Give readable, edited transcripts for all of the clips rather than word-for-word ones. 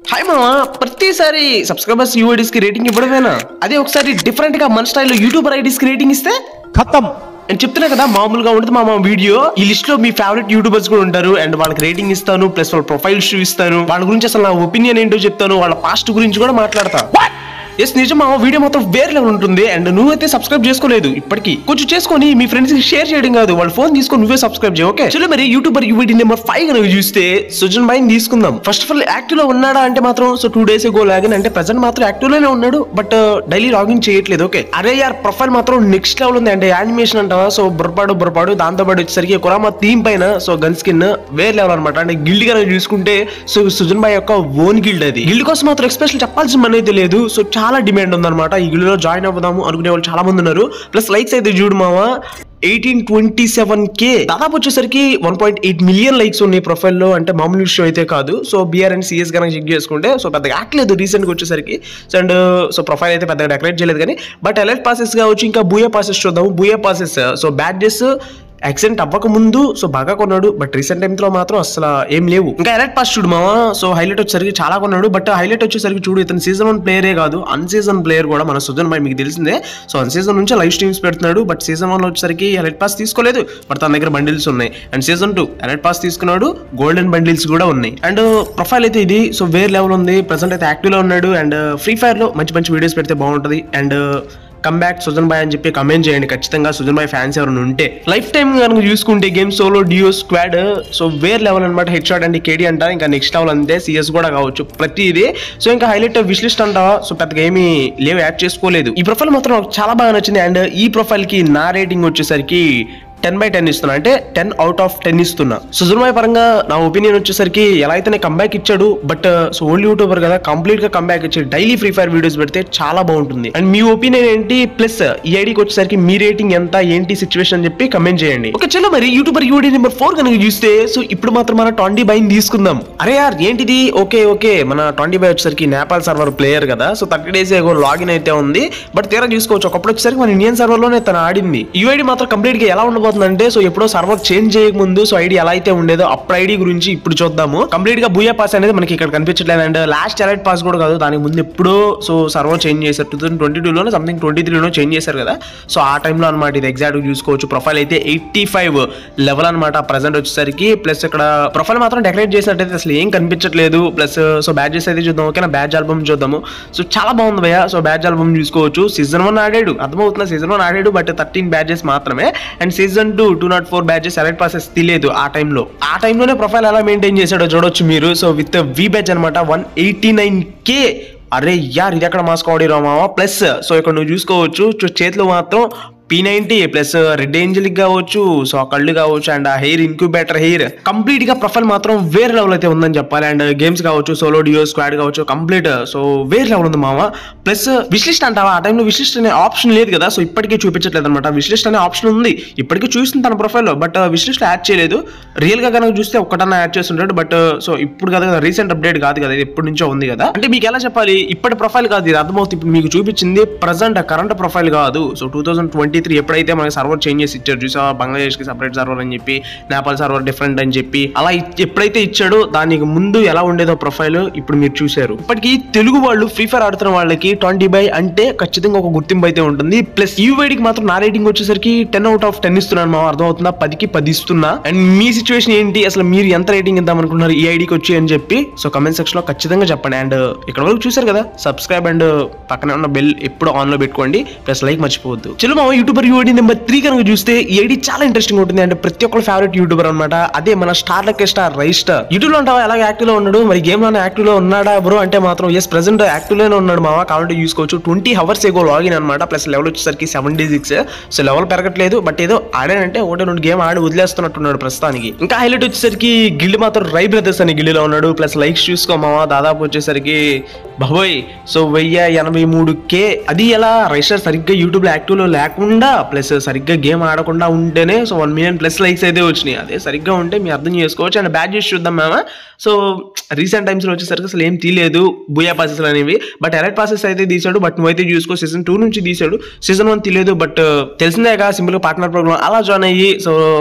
Hi మామా, ప్రతిసారి subscribers యూఐడీస్ కి రేటింగ్ ఇవ్వడమేనా? అదే ఒకసారి డిఫరెంట్ గా మన స్టైల్లో యూట్యూబర్ ఐడీస్ కి రేటింగ్ ఇస్తే ఖతం. నేను చెప్తున్నా కదా, మామూలుగా ఉంటుంది మా వీడియో. ఈ లిస్ట్ లో మీ ఫేవరెట్ యూట్యూబర్స్ కూడా ఉంటారు అండ్ వాళ్ళకి రేటింగ్ ఇస్తాను, ప్లస్ వాళ్ళ ప్రొఫైల్స్ చూపిస్తాను, వాళ్ళ గురించి అసలు నా ఒపీనియన్ ఏంటో చెప్తాను, వాళ్ళ పాస్ట్ గురించి కూడా మాట్లాడతా. ఎస్ నిజం మామ, వీడియో మొత్తం వేరే లెవెల్ ఉంటుంది. అండ్ నువ్వైతే సబ్స్క్రైబ్ చేసుకోలేదు ఇప్పటికి, కొంచెం చేసుకొని మీ ఫ్రెండ్స్ కి షేర్ చేయడం కాదు, వాళ్ళ ఫోన్ తీసుకొని నువ్వే సబ్స్క్రైబ్ చేయి. ఓకే చలో, మరి యూట్యూబర్ యూఐడీ నెంబర్ 5 కనుక చూస్తే సుజన్ భాయ్ తీసుకుందాం. ఫస్ట్ ఆఫ్ ఆల్ యాక్టివ్ లో ఉన్నాడా అంటే మాత్రం 2 days ago లాగిన్, అంటే ప్రెసెంట్ మాత్రం యాక్టివ్ లోనే ఉన్నాడు, బట్ డైలీ లాగిన్ చేయట్లేదు. ఓకే అరే యార్, ప్రొఫైల్ మాత్రం నెక్స్ట్ లెవెల్ ఉంది. అంటే యానిమేషన్ అంటావా, సో బుర్రపాడు దాంతో పాటు వచ్చేసరికి కురామా థీమ్ పైన గన్ స్కిన్ వేరే లెవెల్ అనమాట. అంటే గిల్డ్ కనుక చూసుకుంటే సుజన్ భాయ్ యొక్క ఓన్ గిల్డ్ అది. గిల్డ్ కోసం మాత్రం ఎక్స్పెషల్ చెప్పాల్సిన పని అయితే లేదు. సో చాలా డిమాండ్ ఉందన్నమాట. ఈ గిల్డ్ లో జాయిన్ అవ్వదాము అనుకునే వాళ్ళు చాలా మంది ఉన్నారు. ప్లస్ లైక్స్ అయితే చూడు మావా, 1827K దాదాపు వచ్చేసరికి 1.8 million లైక్స్ ఉన్నాయి ప్రొఫైల్ లో. అంటే మామూలు విషయం అయితే కాదు. సో బిఆర్ అండ్ సిఎస్ కనుక చెక్ చేసుకుంటే పెద్దగా యాక్ట్లేదు రీసెంట్ గా వచ్చేసరికి. అండ్ ప్రొఫైల్ అయితే పెద్దగా డెకరేట్ చేయలేదు కానీ, బట్ ఎలైట్ పాసెస్ కావచ్చు, ఇంకా బూయా పాసెస్ చూద్దాము. బూయా పాసెస్ బ్యాడ్జెస్ యాక్సిడెంట్ అవ్వక ముందు బాగా కొన్నాడు, బట్ రీసెంట్ టైమ్స్ లో మాత్రం అసలు ఏం లేవు. ఇంకా ఎలైట్ పాస్ చూడు మావా, హైలైట్ వచ్చేసరికి చాలా కొన్నాడు, బట్ హైలైట్ వచ్చేసరికి చూడు, ఇతను సీజన్ 1 ప్లేయరే కాదు, అన్ సీజన్ ప్లేయర్ కూడా మన సుజన్ భాయ్, మీకు తెలిసిందే. అన్ సీజన్ నుంచి లైవ్ స్ట్రీమ్స్ పెడుతున్నాడు, బట్ సీజన్ 1 లో వచ్చేసరికి ఎలైట్ పాస్ తీసుకోలేదు, బట్ తన దగ్గర బండిల్స్ ఉన్నాయి. అండ్ సీజన్ 2 ఎలైట్ పాస్ తీసుకున్నాడు, గోల్డెన్ బండిల్స్ కూడా ఉన్నాయి. అండ్ ప్రొఫైల్ అయితే ఇది వేరే లెవెల్ ఉంది. ప్రెసెంట్ అయితే యాక్టివ్ లో ఉన్నాడు. అండ్ ఫ్రీ ఫైర్ లో మంచి వీడియోస్ పెడితే బాగుంటది. అండ్ కమ్బ్యాక్ సుజన్ భాయ్ అని చెప్పి కమెంట్ చేయండి ఖచ్చితంగా, సుజన్ భాయ్ ఫ్యాన్స్ ఎవరైనా ఉంటే. లైఫ్ టైం కనుక చూసుకుంటే గేమ్ సోలో డియో స్క్వాడ్ వేరే లెవెల్ అనమాట. హెడ్ షాట్ అండ్ కేడీ అంటారు, ఇంకా నెక్స్ట్ లెవెల్ అంతే. సిఎస్ కూడా కావచ్చు ప్రతిదీ. ఇంకా హైలైట్ విష్ లిస్ట్ అంటావా, పెద్దగా ఏమీ లేవు, యాడ్ చేసుకోలేదు. ఈ ప్రొఫైల్ మాత్రం నాకు చాలా బాగా నచ్చింది. అండ్ ఈ ప్రొఫైల్ కి నా రేటింగ్ వచ్చేసరికి 10/10 ఇస్తున్నా, అంటే 10 out of 10 ఇస్తున్నా. సుజన్ భాయ్ పరంగా నా ఒపీనియన్ వచ్చేసరికి ఎలా అయితేనే కంబ్యాక్ ఇచ్చాడు, బట్ ఓల్డ్ యూట్యూబర్ కదా, కంప్లీట్ గా కంబ్యాక్ ఇచ్చి డైలీ ఫ్రీ ఫైర్ వీడియోస్ పెడితే చాలా బాగుంటుంది. అండ్ మీ ఒపీనియన్ ఏంటి, ప్లస్ ఈ ఐడికి వచ్చేసరికి మీ రేటింగ్ ఎంత, ఏంటి సిచ్యువేషన్ అని చెప్పి కమెంట్ చేయండి. ఓకే చలో, మరి యూట్యూబర్ యూఐడీ నెంబర్ 4 కనుక చూస్తే ఇప్పుడు మాత్రం మన 20 భాయ్ తీసుకుందాం. అరే యార్ ఏంటిది, ఓకే మన 20 భాయ్ వచ్చేసరికి నేపాల్ సర్వర్ ప్లేయర్ కదా. 30 days ago లాగిన్ అయితే ఉంది, బట్ తీరా చూసుకోవచ్చు ఒకప్పుడు వచ్చేసరికి మన ఇండియన్ సర్వర్ లోనే తను ఆడింది. యూఐడీ మాత్రం కంప్లీట్ గా ఎలా ఉండబోతుంది అంటే, ఎప్పుడో సర్వర్ చేంజ్ చేయక ముందు ఐడి ఎలా అయితే ఉండేదో అప్పుడు ఐడి గురించి ఇప్పుడు చూద్దాము. కంప్లీట్ గా బూయా పాస్ అనేది మనకి ఇక్కడ కనిపించట్లేదు. అండ్ లాస్ట్ ఎలైట్ పాస్ కూడా కాదు, దానికి ముందు ఎప్పుడో సర్వర్ చేంజ్ చేశారు. 2022 లోనే సంథింగ్ 23 లో చేంజ్ చేశారు కదా. ఆ టైంలో అనమాట ఇది. ఎగ్జాక్ట్ చూసుకోవచ్చు. ప్రొఫైల్ అయితే 85 లెవెల్ అనమాట ప్రెసెంట్ వచ్చేసరికి. ప్లస్ ఇక్కడ ప్రొఫైల్ మాత్రం డెకరేట్ చేసినట్టయితే అసలు ఏం కనిపించట్లేదు. ప్లస్ బ్యాడ్జెస్ అయితే చూద్దాం. ఓకేనా, బ్యాడ్జ్ ఆల్బమ్ చూద్దాము. చాలా బాగుంది భయ్యా. బ్యాడ్జ్ ఆల్బమ్ చూసుకోవచ్చు. సీజన్ 1 ఆడాడు, అర్థమవుతున్నా, సీజన్ 1 ఆడాడు, బట్ 13 బ్యాడ్జెస్ మాత్రమే. And season 2 204 badges elite passes తెలియదు. ఆ టైంలోనే ప్రొఫైల్ ఎలా మెయింటైన్ చేశాడో చూడొచ్చు మీరు. విత్ వి బ్యాడ్జ్ అనమాట 189K. అరే యార్, ఇది ఎక్కడ మాస్క్ ఆడిరా మావా. ప్లస్ ఇక్కడ నువ్వు చూసుకోవచ్చు, చేతిలో మాత్రం P90 ప్లస్ రెడ్ ఏంజల్ కావచ్చు, ఆ కళ్ళు కావచ్చు, అండ్ ఆ హెయిర్ ఇంక్యుబేటర్ హెయిర్ కంప్లీట్ గా ప్రొఫైల్ మాత్రం వేరే లెవెల్ అయితే ఉందని చెప్పాలి. అండ్ గేమ్స్ కావచ్చు, సోలో డియో స్క్వాడ్ కావచ్చు, కంప్లీట్ వేరే లెవెల్ ఉంది మామ. ప్లస్ విష్ లిస్ట్ అంటావా, ఆ టైంలో విష్ లిస్ట్ అనే ఆప్షన్ లేదు కదా, ఇప్పటికే చూపించట్లేదు అనమాట. విష్ లిస్ట్ అనే ఆప్షన్ ఉంది, ఇప్పటికే చూస్తుంది తన ప్రొఫైల్లో, బట్ విష్ లిస్ట్ యాడ్ చేయలేదు. రియల్ గా కనుక చూస్తే ఒక్కటన్నా యాడ్ చేస్తుంటాడు, బట్ ఇప్పుడు కదా, రీసెంట్ అప్డేట్ కాదు కదా, ఇది ఎప్పటి నుంచో ఉంది కదా. అంటే మీకు ఎలా చెప్పాలి, ఇప్పటి ప్రొఫైల్ కాదు ఇది, అర్థమవుతుంది. ఇప్పుడు మీకు చూపించింది ప్రజెంట్ కరెంట్ ప్రొఫైల్ కాదు. 2023 ఎప్పుడైతే మనకి సర్వర్ చేంజ్ చేసి ఇచ్చాడు చూసా, బంగ్లాదేశ్ కి సపరేట్ సర్వర్ అని చెప్పి, నేపాల్ సర్వర్ డిఫరెంట్ అని చెప్పి, అలా ఎప్పుడైతే ఇచ్చాడో దానికి ముందు ఎలా ఉండేదో ప్రొఫైల్ ఇప్పుడు మీరు చూసారు. ఇప్పటికీ తెలుగు వాళ్ళు ఫ్రీ ఫైర్ ఆడుతున్న వాళ్ళకి 20 భాయ్ అంటే ఖచ్చితంగా ఒక గుర్తింపు అయితే ఉంటుంది. ప్లస్ యూఐడీకి మాత్రం నా రేటింగ్ వచ్చేసరికి 10 out of 10 ఇస్తున్నాను మా, అర్థమవుతుందా, 10కి 10 ఇస్తున్నా. అండ్ మీ సిచ్యువేషన్ ఏంటి, అసలు మీరు ఎంత రేటింగ్ ఇద్దాం అనుకుంటున్నారు ఈ ఐడికి వచ్చి అని చెప్పి కమెంట్ సెక్షన్ లో ఖచ్చితంగా చెప్పండి. అండ్ ఇక్కడ వరకు చూసారు కదా, సబ్స్క్రైబ్ అండ్ పక్కనే ఉన్న బెల్ ఎప్పుడు ఆన్ లో పెట్టుకోండి. ప్లస్ లైక్ మర్చిపోవద్దు. చలో మా యూట్యూబర్ యూఐడీ నెంబర్ 3 కనుక చూస్తే ఈ ఐడి చాలా ఇంట్రెస్టింగ్ ఉంటుంది. అంటే ప్రతి ఒక్కరు ఫేవరెట్ యూట్యూబర్ అనమాట. అదే మన స్టార్ రైస్టర్. యూట్యూబ్ లో ఉంటావా, ఎలాగ యాక్టివ్ లో ఉన్నాడు, మరి గేమ్ లోనే యాక్టివ్ లో ఉన్నాడా బ్రో అంటే మాత్రం ఎస్, ప్రెసెంట్ యాక్టివ్ లోనే ఉన్నాడు మావా. కాబట్టి చూసుకోవచ్చు 20 hours ago లాగిన్ అనమాట. ప్లస్ లెవెల్ వచ్చేసరికి 76. లెవెల్ పెరగట్లేదు, బట్ ఏదో ఆడానంటే 1-2 గేమ్ ఆడి వదిలేస్తున్నట్టున్నాడు ప్రస్తుతానికి. ఇంకా హైలైట్ వచ్చేసరికి గిల్డ్ మాత్రం రై బ్రదర్స్ అని గిల్డ్ లో ఉన్నాడు. ప్లస్ లైక్స్ చూసుకో మావా, దాదాపు వచ్చేసరికి బాబోయ్ 1083K. అది ఎలా రైస్టర్ సరిగ్గా యూట్యూబ్ లో యాక్టివ్ లో లేకుండా లేకుండా ప్లస్ సరిగ్గా గేమ్ ఆడకుండా ఉంటేనే సో 1 million ప్లస్ లైక్స్ అయితే వచ్చినాయి. అదే సరిగ్గా ఉంటే మీరు అర్థం చేసుకోవచ్చు. అండ్ బ్యాడ్ చేసి చూద్దాం మేము. సో రీసెంట్ టైమ్స్లో వచ్చేసరికి అసలు ఏం తీయలేదు బూయా పాసెస్ అనేవి. బట్ ఎలైట్ పాసెస్ అయితే తీసాడు. బట్ నువ్వైతే చూసుకో సీజన్ 2 నుంచి తీసాడు. సీజన్ 1 తీయలేదు. బట్ తెలిసిందేగా సింపుల్గా పార్ట్నర్ ప్రోగ్రామ్ అలా జాయిన్ అయ్యి సో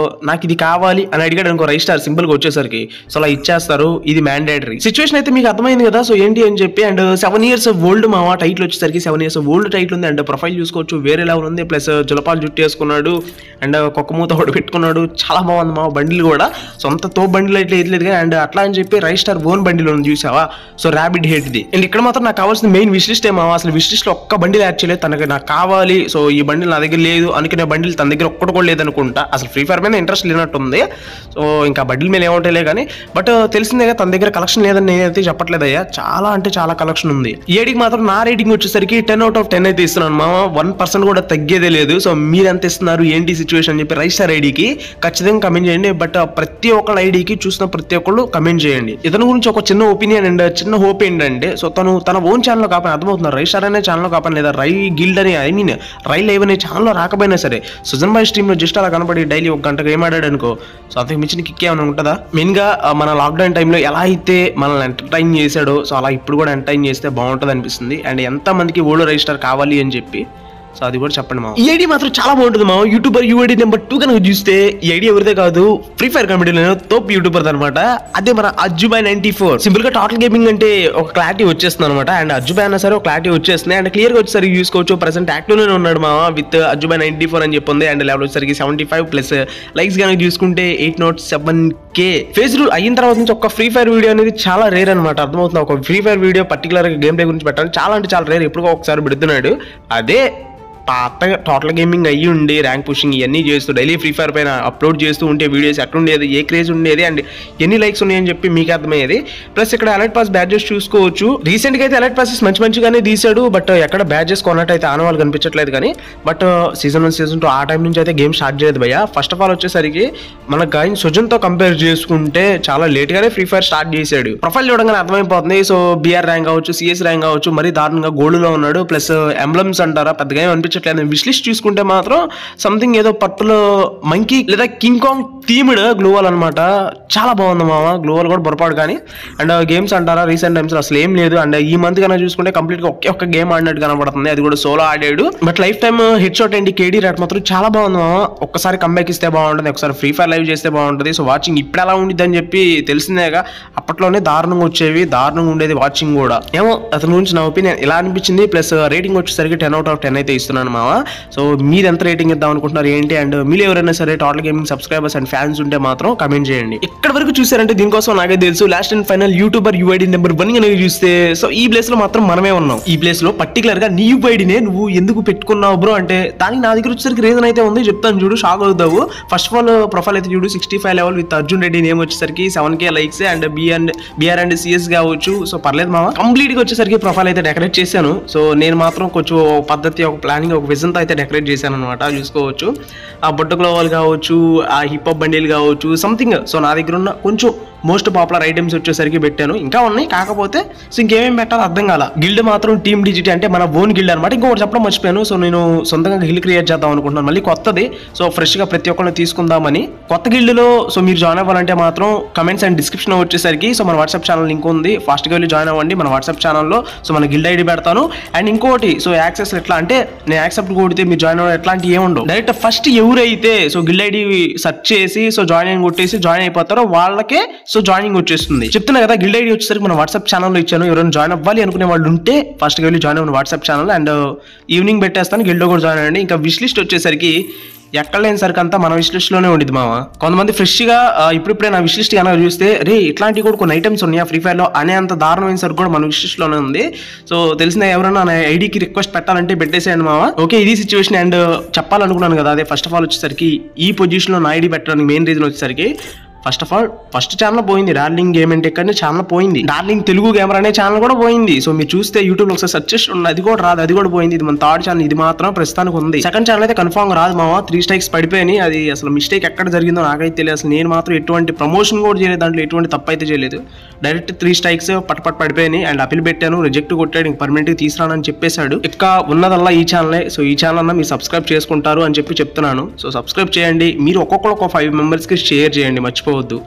నాకు ఇది కావాలి అని అడిగాడు అనుకో రైస్టార్ సింపుల్గా వచ్చేసరికి సో అలా ఇచ్చేస్తారు. ఇది మ్యాండేటరీ సిచ్యువేషన్ అయితే మీకు అర్థమైంది కదా. సో ఏంటి అని చెప్పి అండ్ 7 years ఓల్డ్ మా టైటిల్ వచ్చేసరికి 7 years ఓల్డ్ టైటిల్ ఉంది. అండ్ ప్రొఫైల్ చూసుకోవచ్చు వేరే లెవెల్ ఉంది. ప్లస్ జులపాలు జుట్టు వేసుకున్నాడు అండ్ కుక్క మూత ఒకటి పెట్టుకున్నాడు. చాలా బాగుంది మా బండిల్ కూడా. సొంత తో బండిల్ అయితే వేయట్లేదు కానీ అండ్ అట్లా అని చెప్పి రైస్టార్ ఓన్ బండిలో చూసావా. So rabbit హేట్ది. అండ్ ఇక్కడ మాత్రం నాకు కావాల్సిన మెయిన్ విష్ లిస్ట్ ఏమో అసలు విష్ లిస్ట్ లో ఒక్క బండిల్ యాడ్ చేయలేదు. తనకి నాకు కావాలి సో ఈ బండిల్ నా దగ్గర లేదు అనుకునే బండిల్ తన దగ్గర ఒక్కటి కూడా లేదనుకుంటా. అసలు ఫ్రీ ఫైర్ మీద ఇంట్రెస్ట్ లేనట్టుంది. సో ఇంకా బండిల్ మీద ఏముంటాయిలే కానీ బట్ తెలిసిందేగా తన దగ్గర కలెక్షన్ లేదని నేనైతే చెప్పట్లేదయ్యా. చాలా అంటే చాలా కలెక్షన్ ఉంది. ఈ ఏడికి మాత్రం నా రేటింగ్ వచ్చేసరికి 10 out of 10 అయితే ఇస్తున్నాను మామ. 1% కూడా తగ్గేదే లేదు. సో మీరు ఎంత ఇస్తున్నారు ఏంటి సిచ్యువేషన్ అని చెప్పి రైస్టార్ ఐడికి ఖచ్చితంగా కమెంట్ చేయండి. బట్ ప్రతి ఒక్కళ్ళ ఐడికి చూసిన ప్రతి ఒక్కళ్ళు కమెంట్ చేయండి. ఇతని గురించి ఒక చిన్న ఒపీనియన్ అండ్ చిన్న హోప్ ఏంటంటే సో తను తన ఓన్ ఛానల్లో కాపని అర్థమవుతున్నారు. రైస్టార్ అనే ఛానల్లో కాపని లేదా రై గిల్డ్ అని ఐ మీన్ రై లైవ్ అనే ఛానల్లో రాకపోయినా సరే సుజన్ బాయ్ స్ట్రీమ్ లో జస్ట్ అలా కనపడి డైలీ 1 గంటకు ఏం ఆడాడు అనుకో సో అంతకు మించిన కిక్ ఏమైనా ఉంటుందా. మెయిన్ గా మన లాక్డౌన్ టైంలో ఎలా అయితే మనల్ని ఎంటర్టైన్ చేశాడో సో అలా ఇప్పుడు కూడా ఎంటర్టైన్ చేస్తే బాగుంటుంది అనిపిస్తుంది. అండ్ ఎంత మందికి ఓల్డ్ రైస్టార్ కావాలి అని చెప్పి సో అది కూడా చెప్పండి మా. ఈ ఐడి మాత్రం చాలా బాగుంటుంది మా. యూట్యూబర్ యూఐడి నెంబర్ 2 కనుక చూస్తే ఈ ఐడి ఎవరిదే కాదు ఫ్రీ ఫైర్ కమిటీలో తోప్ యూట్యూబర్ అనమాట. అదే మన అజ్జుబాయ్ 94. సింపుల్ గా టోటల్ గేమింగ్ అంటే ఒక క్లారిటీ వచ్చేస్తుంది అనమాట. అండ్ అజ్జుబాయ్ అన్నా సరే ఒక క్లారిటీ వచ్చేస్తుంది. అండ్ క్లియర్ గా వచ్చేసరికి చూసుకోవచ్చు ప్రెసెంట్ యాక్టివ్ లోనే ఉన్నాడు మా విత్ అజ్జుబాయ్ 94 అని చెప్పింది. అండ్ లెవెల్ వచ్చేసరికి 75 ప్లస్ లైక్స్ కనుక చూసుకుంటే 807K. ఫేస్ అయిన తర్వాత నుంచి ఒక ఫ్రీ ఫైర్ వీడియో అనేది చాలా రేర్ అనమాట. అర్థమవుతుంది. ఒక free fire video particular game play గురించి పెట్టాలి చాలా అంటే చాలా రేర్. ఎప్పుడో ఒకసారి పెడుతున్నాడు. అదే పాత టోటల్ గేమింగ్ అయ్యి ఉండి ర్యాంక్ పుషింగ్ ఇవన్నీ చేస్తూ డైలీ ఫ్రీ ఫైర్ పైన అప్లోడ్ చేస్తూ ఉంటే వీడియోస్ ఎట్లుండేది ఏ క్రేజ్ ఉండేది అండ్ ఎన్ని లైక్స్ ఉన్నాయని చెప్పి మీకు అర్థమయ్యేది. ప్లస్ ఇక్కడ అలర్ట్ పాస్ బ్యాడ్జెస్ చూసుకోవచ్చు. రీసెంట్ గా అయితే అలర్ట్ పాసెస్ మంచిగానే తీసాడు. బట్ ఎక్కడ బ్యాడ్జెస్ కొన్నట్టు అయితే ఆనవాళ్ళు కనిపించట్లేదు కానీ బట్ సీజన్ 1 సీజన్ 2 ఆ టైం నుంచి అయితే గేమ్ స్టార్ట్ చేయలేదు భయ్య. ఫస్ట్ ఆఫ్ ఆల్ వచ్చేసరికి మన గాయన్ సుజన్ తో కంపేర్ చేసుకుంటే చాలా లేట్ గానే ఫ్రీ ఫైర్ స్టార్ట్ చేశాడు. ప్రొఫైల్ చూడగానే అర్థమైపోతుంది. సో బిఆర్ ర్యాంక్ కావచ్చు సిఎస్ ర్యాంక్ కావచ్చు మరీ దారుణంగా గోల్డ్ లో ఉన్నాడు. ప్లస్ ఎంబ్లమ్స్ అంటారా పెద్దగా ఏం అనిపించట్లేదు. విష్ లిస్ట్ చూసుకుంటే మాత్రం సంథింగ్ ఏదో పర్పుల్ మంకీ లేదా కింగ్ కాంగ్ థీమ్డ్ గ్లోవల్ అనమాట. చాలా బాగుంది మామ. గ్లోవల్ కూడా పొరపాటు కానీ అండ్ గేమ్స్ అంటారా రీసెంట్ టైమ్స్ అసలు ఏం లేదు. అండ్ ఈ మంత్ కన్నా చూసుకుంటే కంప్లీట్ గా ఒకే ఒక్క గేమ్ ఆడినట్టు కనబడుతుంది. అది కూడా సోలో ఆడాడు. But life time head shot అండి కేడీ రేట్ మాత్రం చాలా బాగుంది మామ. ఒక్కసారి కంబ్యాక్ ఇస్తే బాగుంటుంది. ఒకసారి ఫ్రీ ఫైర్ లైవ్ చేస్తే బాగుంటుంది. సో వాచింగ్ ఇప్పుడు ఎలా ఉండిద్ది అని చెప్పి తెలిసిందేగా. అప్పట్లోనే దారుణంగా వచ్చేవి దారుణంగా ఉండేది వాచింగ్ కూడా. ఏమో అతని గురించి నా ఒపీనియన్ ఇలా అనిపించింది. ప్లస్ రేటింగ్ వచ్చేసరికి 10 out of 10 అయితే ఇస్తున్నాను మామ. సో మీరు ఎంత రేటింగ్ ఇద్దాం అనుకుంటున్నారు ఏంటి అండ్ మీరు ఎవరైనా సరే total gaming subscribers and fans ఉంటే మాత్రం కమెంట్ చేయండి. ఇక్కడ వరకు చూసారంటే దీనికోసం నాకే తెలుసు last and final YouTuber UID number 1 కనుక చూస్తే సో ఈ ప్లేస్ లో మాత్రం మనమే ఉన్నాం. ఈ ప్లేస్ లో పర్టికులర్ గా నీ యూఐడినే నువ్వు ఎందుకు పెట్టుకున్నావు బ్రో అంటే దానికి నా దగ్గర వచ్చేసరికి రీజన్ అయితే ఉంది చెప్తాను చూడు షాక్ అవుతావు. ఫస్ట్ ఆఫ్ ఆల్ ప్రొఫైల్ అయితే చూడు 65 level with Arjun Reddy name వచ్చేసరికి 7K likes and BR and CS కావచ్చు. సో పర్లేదు మామ. కంప్లీట్ గా వచ్చేసరికి ప్రొఫైల్ అయితే డెకరేట్ చేశాను. సో నేను మాత్రం కొంచెం ఒక పద్ధతి ఒక ప్లానింగ్ ఒక విజన్ తో అయితే డెకరేట్ చేశాను అనమాట. చూసుకోవచ్చు ఆ బొట్ట గ్లోవల్ కావచ్చు ఆ హిప్ హాప్ బండిల్ కావచ్చు సంథింగ్. సో నా దగ్గర ఉన్న కొంచెం మోస్ట్ పాపులర్ ఐటమ్స్ వచ్చేసరికి పెట్టాను. ఇంకా ఉన్నాయి కాకపోతే సో ఇంకేమేమి పెట్టాలో అర్థం కాల. గిల్డ్ మాత్రం టీమ్ డిజిటీ అంటే మన ఓన్ గిల్డ్ అనమాట. ఇంకొకటి చెప్పడం మర్చిపోయాను. సో నేను సొంతంగా గిల్డ్ క్రియేట్ చేద్దాం అనుకుంటున్నాను. మళ్ళీ కొత్తది. సో ఫ్రెష్ గా ప్రతి ఒక్కరిని తీసుకుందామని కొత్త గిల్డ్లో సో మీరు జాయిన్ అవ్వాలంటే మాత్రం కమెంట్స్ అండ్ డిస్క్రిప్షన్ వచ్చేసరికి సో మన వాట్సాప్ ఛానల్ లింక్ ఉంది. ఫాస్ట్గా వెళ్ళి జాయిన్ అవ్వండి మన వాట్సాప్ ఛానల్లో. సో మన గిల్డ్ ఐడి పెడతాను. అండ్ ఇంకోటి సో యాక్సెస్ ఎట్లా అంటే నేను యాక్సెప్ట్ కొడితే మీరు జాయిన్ అవ్వడం ఎట్లాంటివి ఏముండవు. డైరెక్ట్ ఫస్ట్ ఎవరైతే సో గిల్డ్ ఐడి సెర్చ్ చేసి సో జాయిన్ కొట్టేసి జాయిన్ అయిపోతారో వాళ్ళకే సో జాయినింగ్ వచ్చేస్తుంది. చెప్తున్నా కదా గిల్డ్ ఐడి వచ్చేసరికి మన వాట్సాప్ ఛానల్లో ఇచ్చాను. ఎవరైనా జాయిన్ అవ్వాలి అనుకునే వాళ్ళు ఉంటే ఫస్ట్గా వెళ్ళి జాయిన్ అవ్వండి వాట్సాప్ ఛానల్. అండ్ ఈవినింగ్ పెట్టేస్తాను గిల్డ్లో కూడా జాయిన్ అవ్వండి. ఇంకా విష్ లిస్ట్ వచ్చేసరికి ఎక్కడ లేని సరికి అంతా మన విష్ లిస్ట్ లోనే ఉండేది మామ. కొంతమంది ఫ్రెష్ గా ఇప్పుడిప్పుడే నా విష్ లిస్ట్ కనుక చూస్తే రే ఇట్లాంటివి కూడా కొన్ని ఐటమ్స్ ఉన్నాయి ఫ్రీ ఫైర్ లో అనే అంత దారుణమైన సరికి కూడా మన విష్ లిస్ట్ లోనే ఉంది. సో తెలిసిన ఎవరైనా నా ఐడికి రిక్వెస్ట్ పెట్టాలంటే పెట్టేసేయండి మామ. ఓకే ఇది సిచ్యువేషన్. అండ్ చెప్పాలనుకున్నాను కదా అదే ఫస్ట్ ఆఫ్ ఆల్ వచ్చేసరికి ఈ పొజిషన్ లో నా ఐడి పెట్టడానికి మెయిన్ రీజన్ వచ్చేసరికి first of all first channel పోయింది డార్లింగ్ గేమ్ అండ్ టెక్ అనే ఛానల్ పోయింది. డార్లింగ్ తెలుగు గేమర్ అనే ఛానల్ కూడా పోయింది. సో మీరు చూస్తే యూట్యూబ్ లో ఒకసారి సెర్చ్ చేసి అది కూడా రాదు, అది కూడా పోయింది. ఇది మన థర్డ్ ఛానల్ ఇది మాత్రం ప్రస్తుతానికి ఉంది. సెకండ్ ఛానల్ అయితే కన్ఫర్మ్ రాదు మామ. 3 స్ట్రైక్స్ పడిపోయినాయి. అది అసలు మిస్టేక్ ఎక్కడ జరిగిందో నాకైతే తెలియదు. అసలు నేను మాత్రం ఎటువంటి ప్రమోషన్ కూడా చేయలేదు, దాంట్లో ఎటువంటి తప్పు అయితే చేయలేదు. డైరెక్ట్ 3 స్ట్రైక్స్ పట్ పడిపోయినాయి. అండ్ అప్పీల్ పెట్టాను, రిజెక్ట్ కొట్టాడు, ఇంక పర్మనెంట్ గా తీసుకురానని చెప్పేశాడు. ఇక ఉన్నదల్లా ఈ ఛానలే. సో ఈ ఛానల్ అన్న మీరు సబ్స్క్రైబ్ చేసుకుంటారు అని చెప్పి చెప్తున్నాను. సో సబ్స్క్రైబ్ చేయండి. మీరు ఒక్కొక్కరు ఒక 5 మెంబర్స్ కి షేర్ చేయండి, మర్చిపోవద్దు.